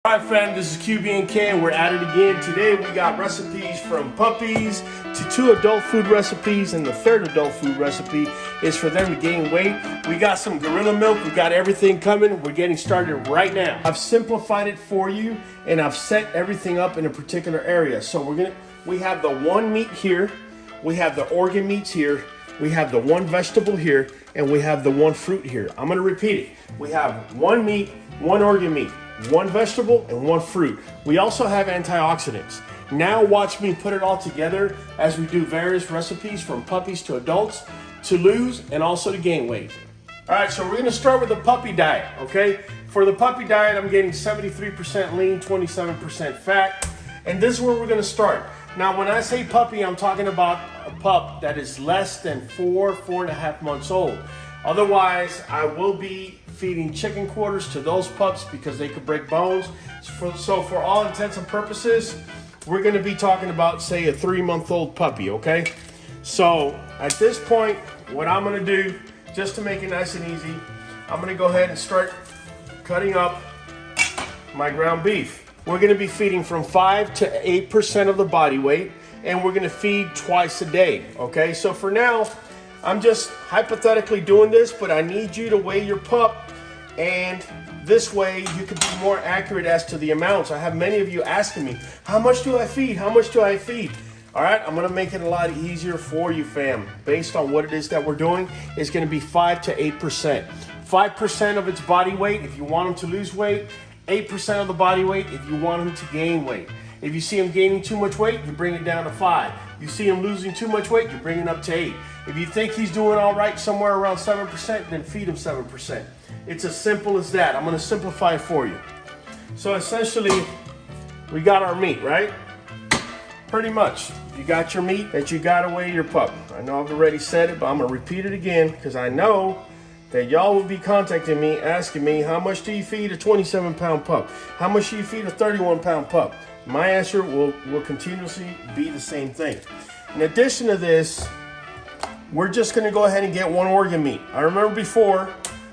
Hi fam, this is QB&K and we're at it again. Today we got recipes from puppies to 2 adult food recipes, and the 3rd adult food recipe is for them to gain weight. We got some gorilla milk, we got everything coming. We're getting started right now. I've simplified it for you and I've set everything up in a particular area. So we have the 1 meat here, we have the organ meats here, we have the 1 vegetable here, and we have the 1 fruit here. I'm gonna repeat it. We have 1 meat, 1 organ meat, 1 vegetable, and 1 fruit. We also have antioxidants. Now watch me put it all together as we do various recipes from puppies to adults to lose and also to gain weight. All right, so we're gonna start with the puppy diet, okay? For the puppy diet, I'm getting 73% lean, 27% fat, and this is where we're gonna start. Now, when I say puppy, I'm talking about a pup that is less than 4.5 months old. Otherwise, I will be feeding chicken quarters to those pups because they could break bones. So for all intents and purposes, we're gonna be talking about, say, a 3-month-old puppy, okay? So at this point, what I'm gonna do, just to make it nice and easy, I'm gonna go ahead and start cutting up my ground beef. We're gonna be feeding from 5 to 8% of the body weight, and we're gonna feed twice a day, okay? So for now, I'm just hypothetically doing this, but I need you to weigh your pup, and this way you can be more accurate as to the amounts. I have many of you asking me, how much do I feed? How much do I feed? All right, I'm gonna make it a lot easier for you, fam. Based on what it is that we're doing, it's gonna be 5 to 8%. 5% of its body weight if you want him to lose weight, 8% of the body weight if you want him to gain weight. If you see him gaining too much weight, you bring it down to 5. You see him losing too much weight, you bring it up to 8. If you think he's doing all right somewhere around 7%, then feed him 7%. It's as simple as that. I'm gonna simplify it for you. So essentially, we got our meat, right? Pretty much. You got your meat that you gotta weigh your pup. I know I've already said it, but I'm gonna repeat it again because I know that y'all will be contacting me, asking me, how much do you feed a 27-pound pup? How much do you feed a 31-pound pup? My answer will continuously be the same thing. In addition to this, we're just gonna go ahead and get 1 organ meat. I remember before,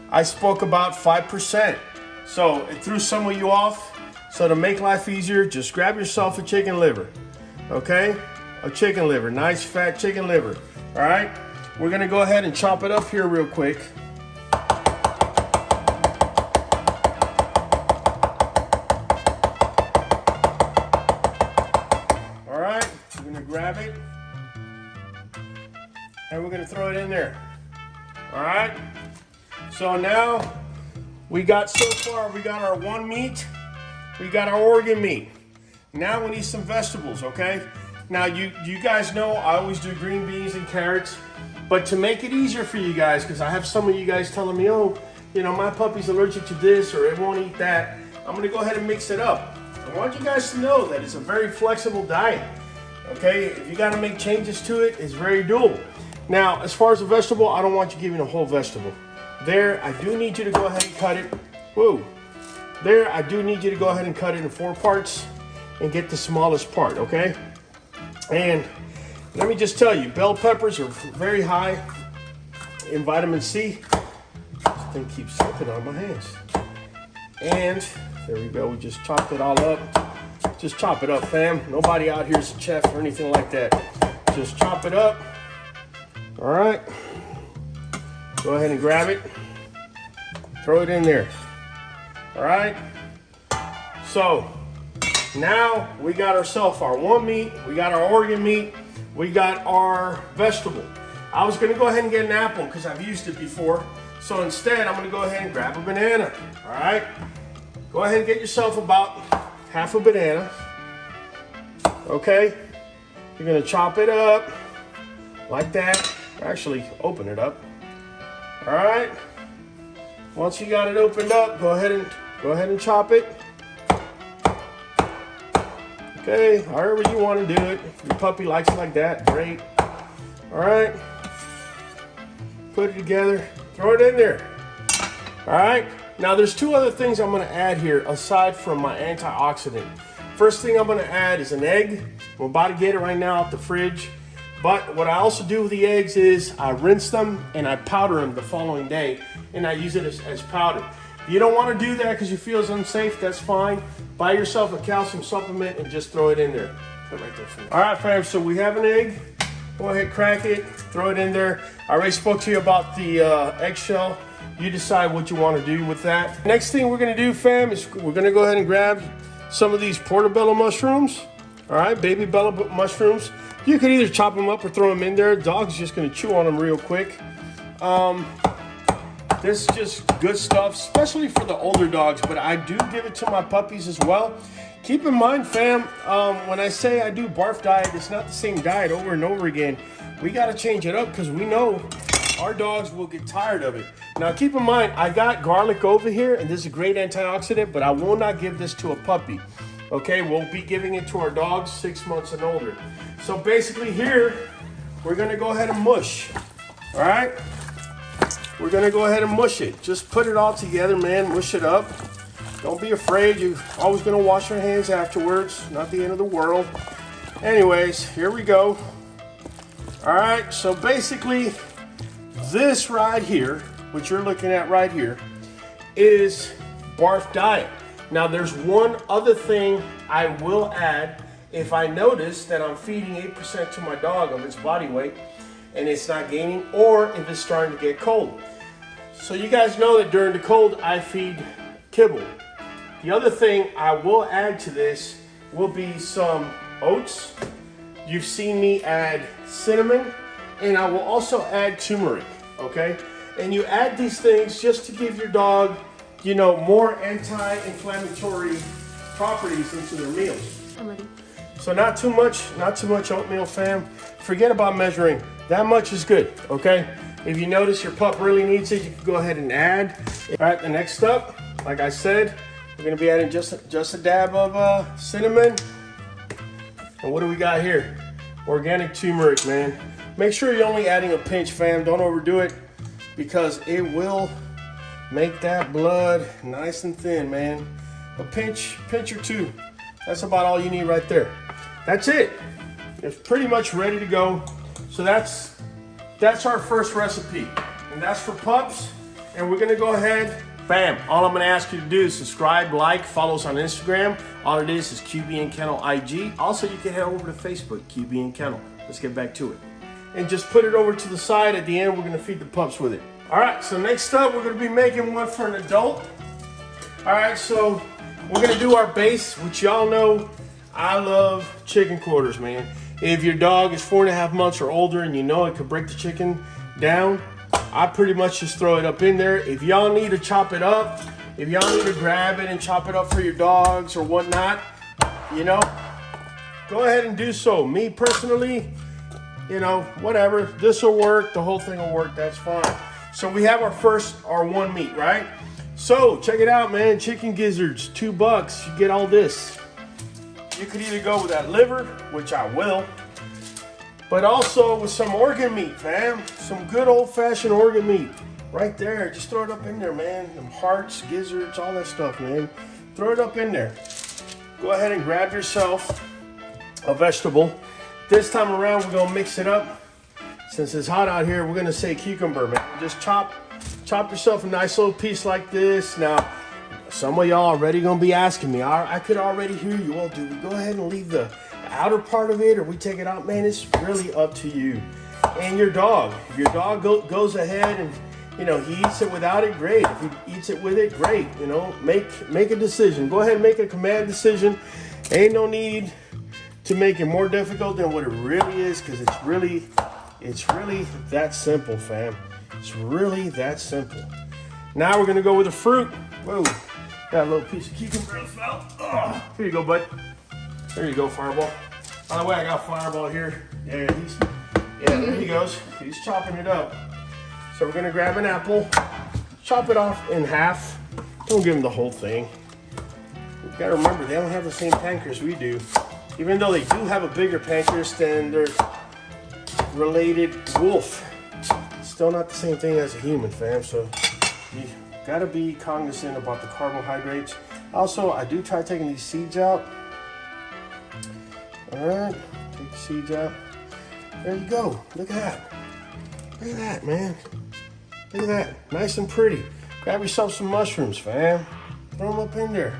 I spoke about 5%. So it threw some of you off. So to make life easier, just grab yourself a chicken liver, okay? A chicken liver, nice fat chicken liver, all right? We're gonna go ahead and chop it up here real quick. Grab it, and we're gonna throw it in there. All right, so now we got, so far we got our 1 meat, we got our organ meat. Now we need some vegetables, okay? Now you guys know I always do green beans and carrots, but to make it easier for you guys, because I have some of you guys telling me, oh, you know, my puppy's allergic to this or it won't eat that, I'm gonna go ahead and mix it up. I want you guys to know that it's a very flexible diet. Okay, if you gotta make changes to it, it's very doable. Now, as far as the vegetable, I don't want you giving a whole vegetable. There, I do need you to go ahead and cut it. Whoa. There, I do need you to go ahead and cut it in 4 parts and get the smallest part, okay? And let me just tell you, bell peppers are very high in vitamin C. This thing keeps slipping on my hands. And there we go, we just chopped it all up. Just chop it up, fam. Nobody out here is a chef or anything like that. Just chop it up. All right. Go ahead and grab it. Throw it in there. All right. So now we got ourselves our 1 meat. We got our organ meat. We got our vegetable. I was going to go ahead and get an apple because I've used it before. So instead, I'm going to go ahead and grab a banana. All right. Go ahead and get yourself about half a banana, okay? You're gonna chop it up like that. Actually, open it up. All right. Once you got it opened up, go ahead and chop it. Okay, however you want to do it. If your puppy likes it like that, great. All right. Put it together. Throw it in there. All right. Now there's 2 other things I'm gonna add here aside from my antioxidant. First thing I'm gonna add is an egg. I'm about to get it right now out the fridge. But what I also do with the eggs is I rinse them and I powder them the following day, and I use it as powder. If you don't want to do that because you feel it's unsafe, that's fine. Buy yourself a calcium supplement and just throw it in there. Put it right there for you. All right, fam, so we have an egg. Go ahead, crack it, throw it in there. I already spoke to you about the eggshell. You decide what you want to do with that. Next thing we're gonna do, fam, is we're gonna go ahead and grab some of these portobello mushrooms. All right, baby bella mushrooms. You can either chop them up or throw them in there. Dog's just gonna chew on them real quick. This is just good stuff, especially for the older dogs, but I do give it to my puppies as well. Keep in mind, fam, when I say I do barf diet, it's not the same diet over and over again. We gotta change it up because we know our dogs will get tired of it. Now keep in mind, I got garlic over here, and this is a great antioxidant, but I will not give this to a puppy. Okay, we'll be giving it to our dogs 6 months and older. So basically here, we're gonna go ahead and mush, all right? We're gonna go ahead and mush it. Just put it all together, man, mush it up. Don't be afraid, you're always gonna wash your hands afterwards, not the end of the world. Anyways, here we go. All right, so basically, this right here, what you're looking at right here, is barf diet. Now there's one other thing I will add. If I notice that I'm feeding 8% to my dog of its body weight and it's not gaining, or if it's starting to get cold. So you guys know that during the cold I feed kibble. The other thing I will add to this will be some oats. You've seen me add cinnamon, and I will also add turmeric, okay? And you add these things just to give your dog, you know, more anti-inflammatory properties into their meals. I'm ready. So not too much oatmeal, fam. Forget about measuring. That much is good, okay? If you notice your pup really needs it, you can go ahead and add. All right, the next up, like I said, we're gonna be adding just a dab of cinnamon. And what do we got here? Organic turmeric, man. Make sure you're only adding a pinch, fam. Don't overdo it because it will make that blood nice and thin, man. A pinch or two. That's about all you need right there. That's it. It's pretty much ready to go. So that's our first recipe. And that's for pups. And we're gonna go ahead, bam. All I'm gonna ask you to do is subscribe, like, follow us on Instagram. All it is QB and Kennel IG. Also, you can head over to Facebook, QB and Kennel. Let's get back to it. And just put it over to the side. At the end, we're gonna feed the pups with it. All right, so next up, we're gonna be making one for an adult. All right, so we're gonna do our base, which y'all know I love chicken quarters, man. If your dog is 4.5 months or older and you know it could break the chicken down, I pretty much just throw it up in there. If y'all need to chop it up, if y'all need to grab it and chop it up for your dogs or whatnot, you know, go ahead and do so. Me personally, you know, whatever, this will work, the whole thing will work, that's fine. So we have our one meat, right? So check it out, man, chicken gizzards, $2, you get all this. You could either go with that liver, which I will, but also with some organ meat, fam. Some good old-fashioned organ meat. Right there, just throw it up in there, man. Them hearts, gizzards, all that stuff, man. Throw it up in there. Go ahead and grab yourself a vegetable. This time around, we're gonna mix it up. Since it's hot out here, we're gonna say cucumber, man. Just chop yourself a nice little piece like this. Now, some of y'all already gonna be asking me, I could already hear you. Well, do we go ahead and leave the outer part of it or we take it out? Man, it's really up to you. And your dog. If your dog goes ahead and, you know, he eats it without it, great. If he eats it with it, great. You know, make a decision. Go ahead and make a command decision. Ain't no need to make it more difficult than what it really is, because it's really that simple, fam. It's really that simple. Now we're gonna go with the fruit. Whoa, got a little piece of cucumber fell. Oh, here you go, bud. There you go, Fireball. By the way, I got Fireball here. Yeah, there he goes. He's chopping it up. So we're gonna grab an apple, chop it off in half. Don't give him the whole thing. You've got to remember, they don't have the same pancreas we do. Even though they do have a bigger pancreas than their related wolf, it's still not the same thing as a human, fam. So you gotta be cognizant about the carbohydrates. Also, I do try taking these seeds out. All right, take the seeds out. There you go. Look at that. Look at that, man. Look at that. Nice and pretty. Grab yourself some mushrooms, fam. Throw them up in there.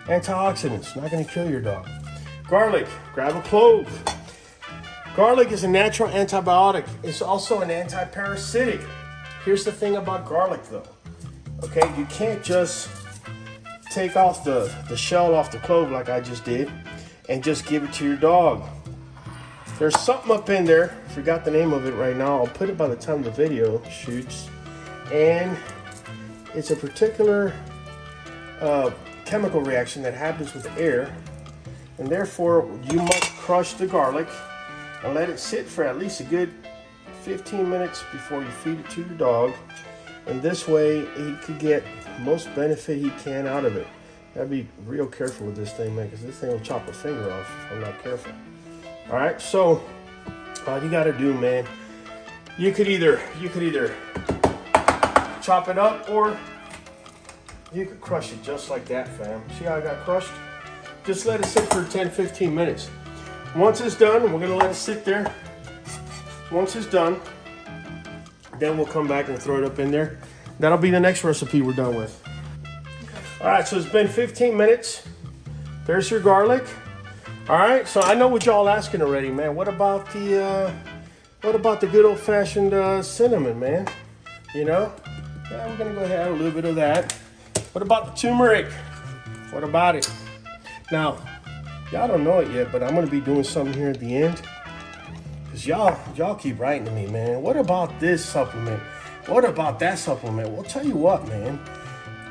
Antioxidants, not gonna kill your dog. Garlic, grab a clove. Garlic is a natural antibiotic. It's also an anti-parasitic. Here's the thing about garlic though. Okay, you can't just take off the shell off the clove like I just did and just give it to your dog. There's something up in there, forgot the name of it right now. I'll put it by the time the video shoots. And it's a particular chemical reaction that happens with air. And therefore, you must crush the garlic and let it sit for at least a good 15 minutes before you feed it to your dog. And this way, he could get the most benefit he can out of it. Gotta be real careful with this thing, man, because this thing will chop a finger off if I'm not careful. All right, so all you gotta do, man, you could either chop it up or you could crush it just like that, fam. See how I got crushed? Just let it sit for 10-15 minutes. Once it's done, we're gonna let it sit there. Once it's done, then we'll come back and throw it up in there. That'll be the next recipe we're done with. All right, so it's been 15 minutes. There's your garlic. All right, so I know what y'all asking already, man. What about the good old-fashioned cinnamon, man? You know? Yeah, we're gonna go ahead and add a little bit of that. What about the turmeric? What about it? Now, y'all don't know it yet, but I'm gonna be doing something here at the end. Cause y'all keep writing to me, man. What about this supplement? What about that supplement? Well, tell you what, man.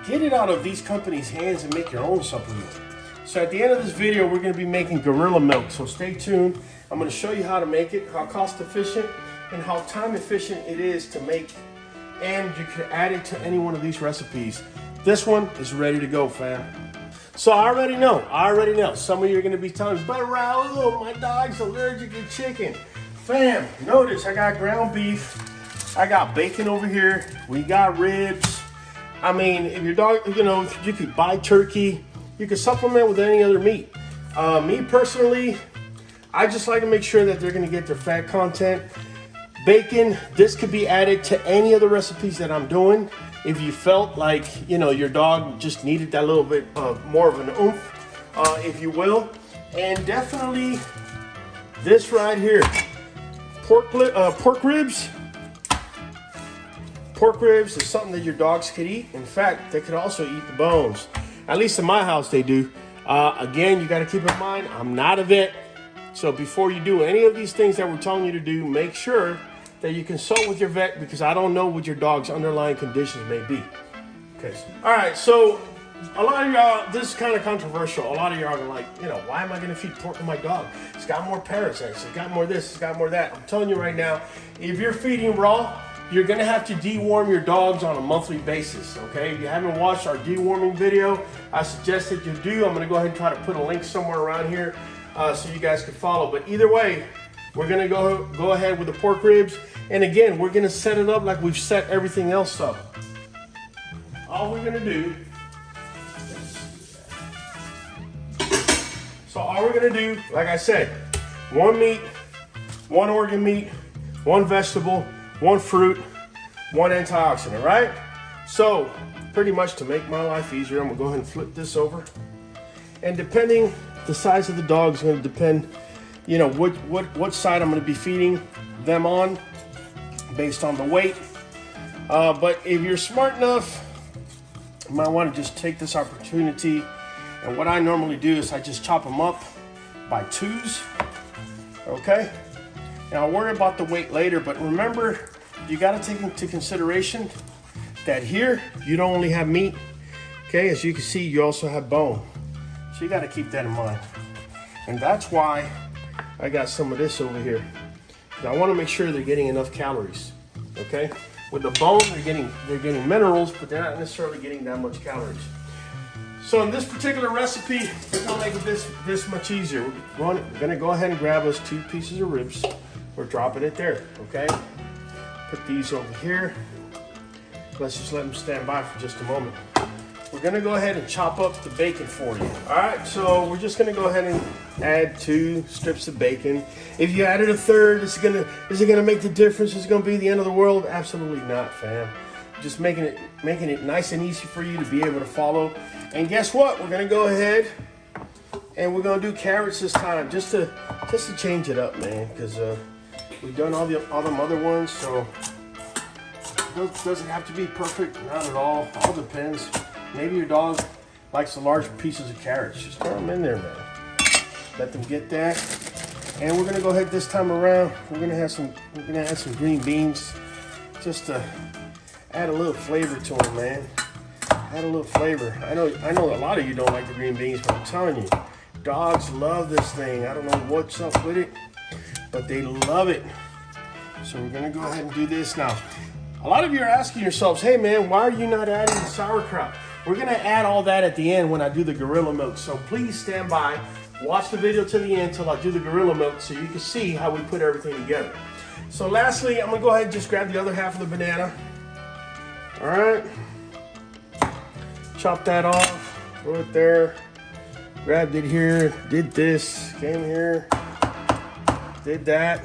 Get it out of these companies' hands and make your own supplement. So at the end of this video, we're gonna be making gorilla milk. So stay tuned. I'm gonna show you how to make it, how cost efficient and how time efficient it is to make. And you can add it to any one of these recipes. This one is ready to go, fam. So I already know. Some of you are gonna be telling me, but Raul, my dog's allergic to chicken. Fam, notice I got ground beef. I got bacon over here. We got ribs. I mean, if your dog, you know, you could buy turkey. You could supplement with any other meat. Me personally, I just like to make sure that they're gonna get their fat content. Bacon, this could be added to any of the recipes that I'm doing. If you felt like, you know, your dog just needed that little bit more of an oomph, if you will. And definitely this right here, pork ribs. Pork ribs is something that your dogs could eat. In fact, they could also eat the bones. At least in my house, they do. Again, you got to keep in mind, I'm not a vet. So before you do any of these things that we're telling you to do, make sure that you consult with your vet because I don't know what your dog's underlying conditions may be. Okay. All right, so a lot of y'all, this is kind of controversial. A lot of y'all are like, you know, why am I going to feed pork to my dog? It's got more parasites. It's got more this. It's got more that. I'm telling you right now, if you're feeding raw, you're gonna have to deworm your dogs on a monthly basis, okay? If you haven't watched our deworming video, I suggest that you do. I'm gonna go ahead and try to put a link somewhere around here so you guys can follow. But either way, we're gonna go ahead with the pork ribs. And again, we're gonna set it up like we've set everything else up. All we're gonna do, like I said, one meat, one organ meat, one vegetable, one fruit, one antioxidant, right? So pretty much to make my life easier, I'm gonna go ahead and flip this over. And depending, the size of the dog is gonna depend, you know, what side I'm gonna be feeding them on based on the weight. But if you're smart enough, you might wanna just take this opportunity. And what I normally do is I just chop them up by twos, okay? And I'll worry about the weight later, but remember, you gotta take into consideration that here, you don't only have meat, okay? As you can see, you also have bone. So you gotta keep that in mind. And that's why I got some of this over here. I wanna make sure they're getting enough calories, okay? With the bone, they're getting minerals, but they're not necessarily getting that much calories. So in this particular recipe, we're gonna make it this much easier. We're gonna go ahead and grab us 2 pieces of ribs. We're dropping it there, okay? Put these over here. Let's just let them stand by for just a moment. We're gonna go ahead and chop up the bacon for you. All right, so we're just gonna go ahead and add 2 strips of bacon. If you added a third, is it gonna make the difference? Is it gonna be the end of the world? Absolutely not, fam. just making it nice and easy for you to be able to follow. And guess what? We're gonna go ahead and we're gonna do carrots this time, just to change it up, man, because we've done all them other ones, so it doesn't have to be perfect, not at all. All depends. Maybe your dog likes the large pieces of carrots. Just throw them in there, man. Let them get that. And we're gonna go ahead this time around. We're gonna add some green beans, just to add a little flavor to them, man. Add a little flavor. I know a lot of you don't like the green beans, but I'm telling you, dogs love this thing. I don't know what's up with it, but they love it. So we're gonna go ahead and do this now. A lot of you are asking yourselves, hey man, why are you not adding the sauerkraut? We're gonna add all that at the end when I do the gorilla milk. So please stand by, watch the video to the end till I do the gorilla milk so you can see how we put everything together. So lastly, I'm gonna go ahead and just grab the other half of the banana. All right, chop that off, throw it there. Grabbed it here, did this, came here, did that.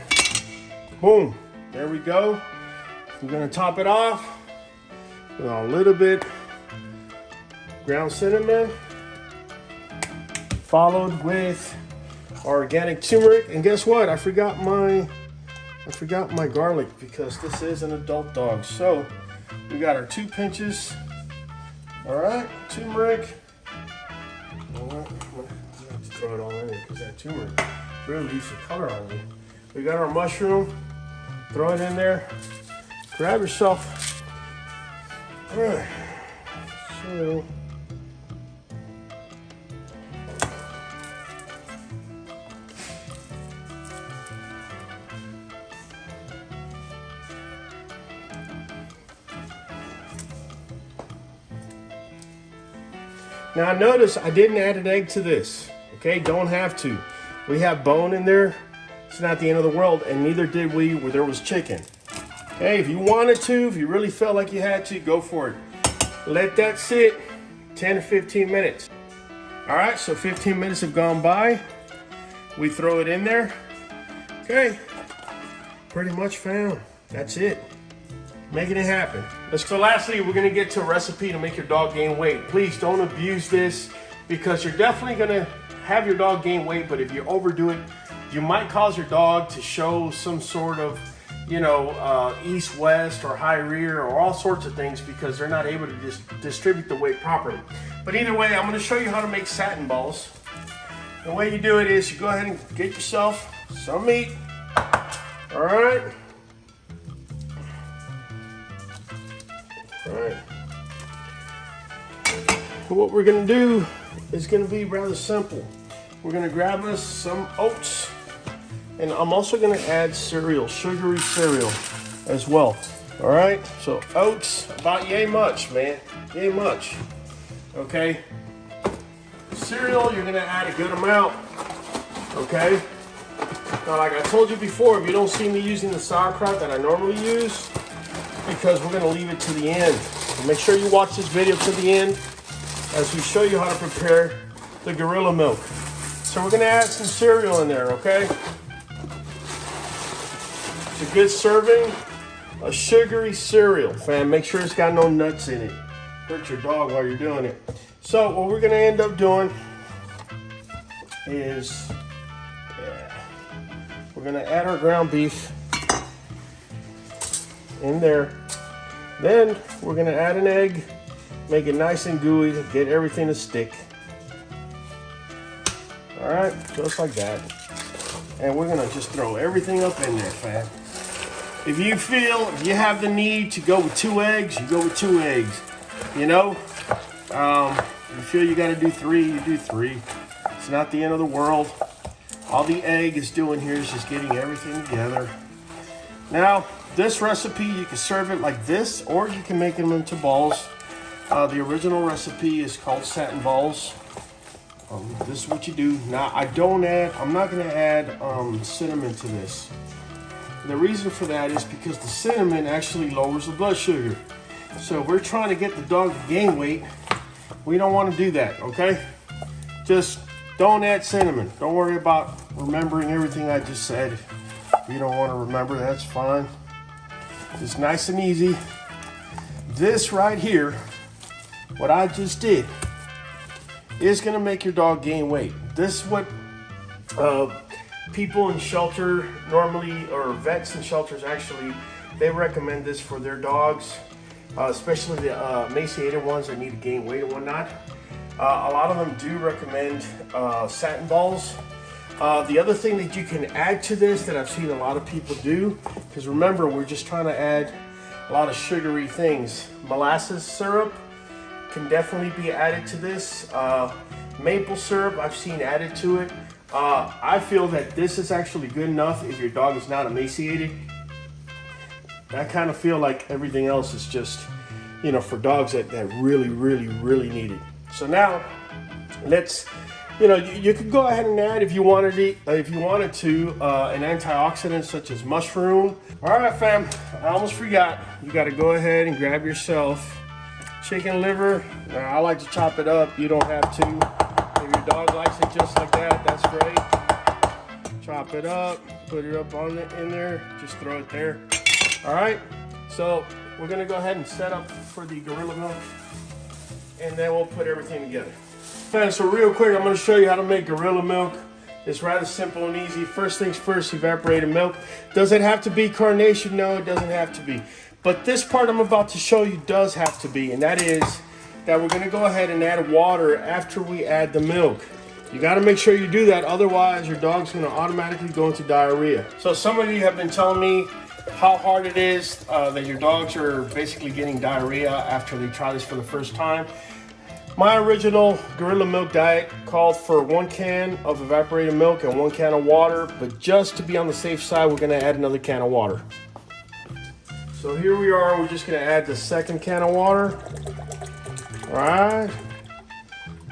Boom, there we go. We're gonna top it off with a little bit ground cinnamon, followed with organic turmeric. And guess what? I forgot my garlic, because this is an adult dog. So we got our 2 pinches. All right, turmeric. I'm gonna have to throw it all in there because that turmeric really leaves the color on you. We got our mushroom. Throw it in there. Grab yourself. All right. So now notice I didn't add an egg to this, okay? Don't have to. We have bone in there. It's not the end of the world, and neither did we where there was chicken. Okay, if you wanted to, if you really felt like you had to, go for it. Let that sit 10 to 15 minutes. All right, so 15 minutes have gone by. We throw it in there. Okay, pretty much found. That's it. Making it happen. So lastly, we're gonna get to a recipe to make your dog gain weight. Please don't abuse this, because you're definitely gonna have your dog gain weight, but if you overdo it, you might cause your dog to show some sort of, you know, east-west or high rear or all sorts of things, because they're not able to distribute the weight properly. But either way, I'm gonna show you how to make satin balls. The way you do it is you go ahead and get yourself some meat. All right. All right. What we're gonna do is gonna be rather simple. We're gonna grab us some oats, and I'm also gonna add cereal, sugary cereal as well. All right, so oats, about yay much, man, yay much. Okay, cereal, you're gonna add a good amount. Okay, now like I told you before, if you don't see me using the sauerkraut that I normally use, because we're gonna leave it to the end. So make sure you watch this video to the end as we show you how to prepare the gorilla milk. So we're gonna add some cereal in there, okay? It's a good serving of sugary cereal, fam. Make sure it's got no nuts in it. Hurt your dog while you're doing it. So what we're gonna end up doing is, we're gonna add our ground beef in there. Then we're gonna add an egg, make it nice and gooey, get everything to stick. All right, just like that. And we're gonna just throw everything up in there, fam. If you feel you have the need to go with 2 eggs, you go with 2 eggs. You know, you feel you gotta do 3, you do 3. It's not the end of the world. All the egg is doing here is just getting everything together. Now, this recipe, you can serve it like this, or you can make them into balls. The original recipe is called satin balls. This is what you do. Now, I'm not gonna add cinnamon to this. The reason for that is because the cinnamon actually lowers the blood sugar. So if we're trying to get the dog to gain weight, we don't want to do that, okay? Just don't add cinnamon. Don't worry about remembering everything I just said. If you don't want to remember, that's fine. It's nice and easy. this right here, what I just did, is gonna make your dog gain weight. This is what people in shelter normally, or vets in shelters actually, they recommend this for their dogs, especially the emaciated ones that need to gain weight and whatnot. A lot of them do recommend satin balls. The other thing that you can add to this that I've seen a lot of people do, because remember, we're just trying to add a lot of sugary things. Molasses syrup can definitely be added to this. Maple syrup I've seen added to it. I feel that this is actually good enough if your dog is not emaciated. I kind of feel like everything else is just, you know, for dogs that really, really, really need it. So now, let's, you know, you could go ahead and add, if you wanted to, an antioxidant such as mushroom. All right, fam, I almost forgot. You got to go ahead and grab yourself chicken liver. Now, I like to chop it up. You don't have to. If your dog likes it just like that, that's great. Chop it up, put it up in there, just throw it there. All right, so we're gonna go ahead and set up for the Gorilla Milk, and then we'll put everything together. So real quick, I'm gonna show you how to make Gorilla Milk. It's rather simple and easy. First things first, evaporated milk. Does it have to be carnation? No, it doesn't have to be. But this part I'm about to show you does have to be, and that is that we're gonna go ahead and add water after we add the milk. You gotta make sure you do that, otherwise your dog's gonna automatically go into diarrhea. So some of you have been telling me how hard it is that your dogs are basically getting diarrhea after they try this for the first time. My original Gorilla Milk diet called for 1 can of evaporated milk and 1 can of water, but just to be on the safe side, we're gonna add another can of water. So here we are, we're just gonna add the 2nd can of water. All right,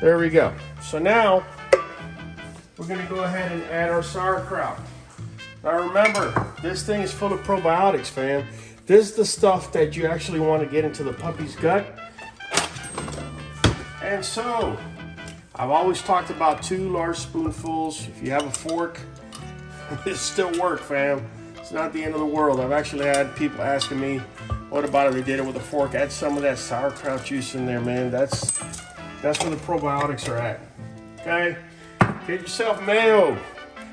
there we go. So now, we're gonna go ahead and add our sauerkraut. Now remember, this thing is full of probiotics, fam. This is the stuff that you actually want to get into the puppy's gut. And so, I've always talked about 2 large spoonfuls. If you have a fork, this still works, fam. It's not the end of the world. I've actually had people asking me, what about if they did it with a fork? Add some of that sauerkraut juice in there, man. That's where the probiotics are at. Okay? Get yourself mayo.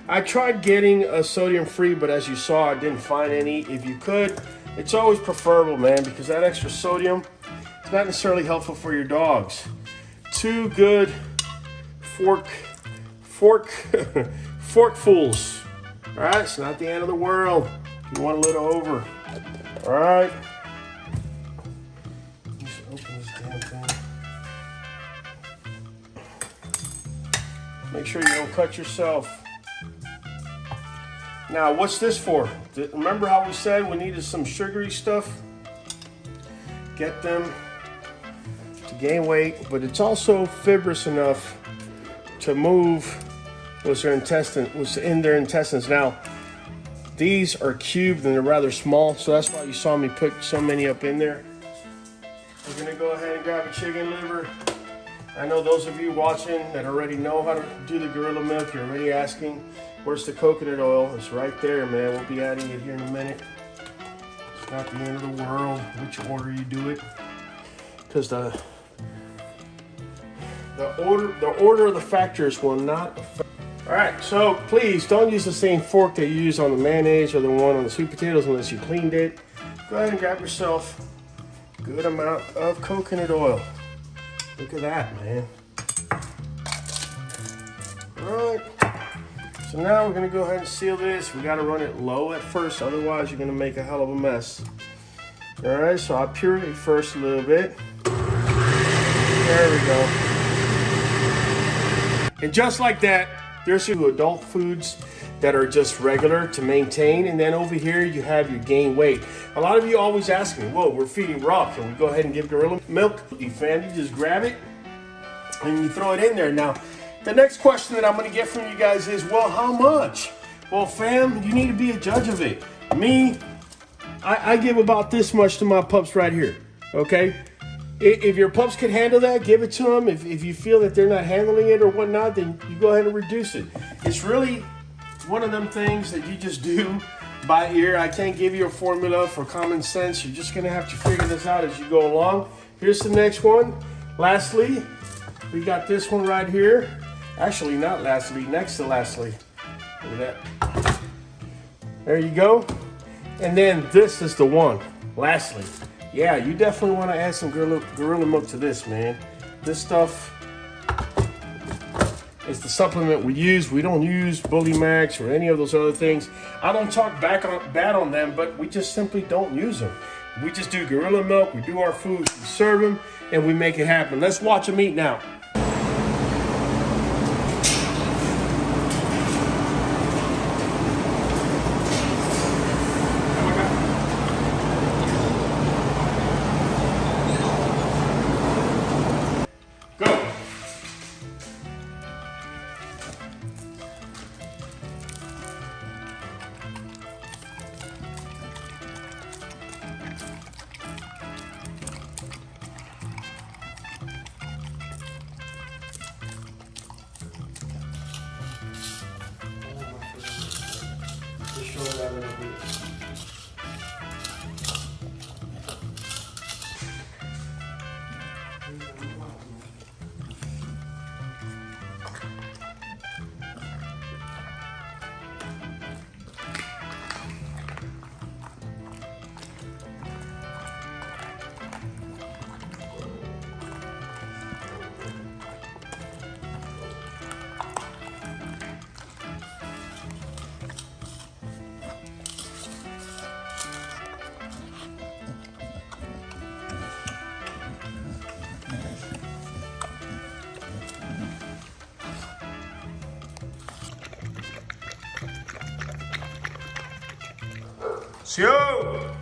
I tried getting a sodium free, but as you saw, I didn't find any. If you could, it's always preferable, man, because that extra sodium is not necessarily helpful for your dogs. 2 good forkfuls. All right, it's not the end of the world. You want a little over. All right. Just open this damn thing. Make sure you don't cut yourself. Now, what's this for? Remember how we said we needed some sugary stuff? Get them to gain weight, but it's also fibrous enough to move what's in their intestines. Now, these are cubed and they're rather small, so that's why you saw me put so many up in there. We're gonna go ahead and grab a chicken liver. I know those of you watching that already know how to do the Gorilla Milk, you're already asking, where's the coconut oil? It's right there, man. We'll be adding it here in a minute. It's not the end of the world, which order you do it. Because the order of the factors will not affect. All right, so please don't use the same fork that you use on the mayonnaise or the one on the sweet potatoes unless you cleaned it. Go ahead and grab yourself a good amount of coconut oil. Look at that, man. All right. So now we're gonna go ahead and seal this. We gotta run it low at first, otherwise you're gonna make a hell of a mess. All right, so I'll puree it first a little bit. There we go. And just like that, there's your adult foods that are just regular to maintain, and then over here you have your gain weight. A lot of you always ask me, whoa, we're feeding raw, can we go ahead and give Gorilla Milk? You just grab it and you throw it in there. Now, the next question that I'm gonna get from you guys is, well, how much? Well, fam, you need to be a judge of it. Me, I give about this much to my pups right here, okay? If your pups can handle that, give it to them. If you feel that they're not handling it or whatnot, then you go ahead and reduce it. It's really one of them things that you just do by ear. I can't give you a formula for common sense. You're just gonna have to figure this out as you go along. Here's the next one. Lastly, we got this one right here. Actually, not lastly, next to lastly. Look at that. There you go. And then this is the one. Lastly. Yeah, you definitely want to add some gorilla milk to this, man. This stuff is the supplement we use. We don't use Bully Max or any of those other things. I don't talk bad on them, but we just simply don't use them. We just do gorilla milk, we do our foods, we serve them, and we make it happen. Let's watch them eat now. Show!